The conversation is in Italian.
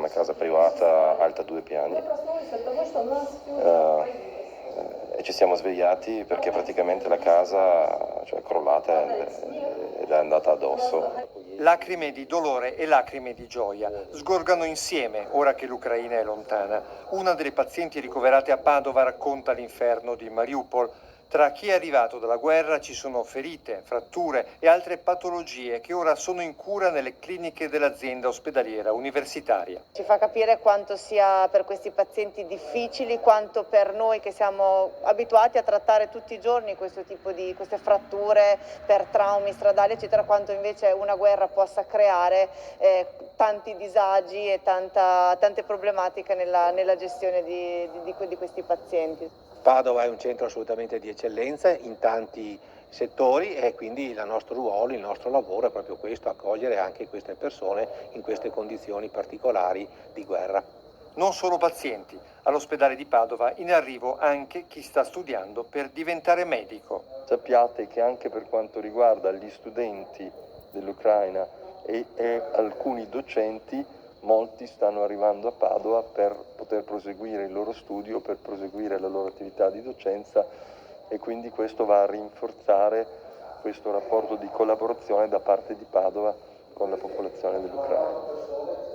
una casa privata alta 2 piani. E ci siamo svegliati perché praticamente la casa, cioè, è crollata ed è andata addosso. Lacrime di dolore e lacrime di gioia sgorgano insieme ora che l'Ucraina è lontana. Una delle pazienti ricoverate a Padova racconta l'inferno di Mariupol. Tra chi è arrivato dalla guerra ci sono ferite, fratture e altre patologie che ora sono in cura nelle cliniche dell'azienda ospedaliera universitaria. Ci fa capire quanto sia per questi pazienti difficili, quanto per noi che siamo abituati a trattare tutti i giorni questo tipo di queste fratture per traumi stradali, eccetera, quanto invece una guerra possa creare tanti disagi e tante problematiche nella gestione di questi pazienti. Padova è un centro assolutamente di eccellenza in tanti settori e quindi il nostro ruolo, il nostro lavoro è proprio questo, accogliere anche queste persone in queste condizioni particolari di guerra. Non solo pazienti, all'ospedale di Padova in arrivo anche chi sta studiando per diventare medico. Sappiate che anche per quanto riguarda gli studenti dell'Ucraina e alcuni docenti, molti stanno arrivando a Padova per poter proseguire il loro studio, per proseguire la loro attività di docenza, e quindi questo va a rinforzare questo rapporto di collaborazione da parte di Padova con la popolazione dell'Ucraina.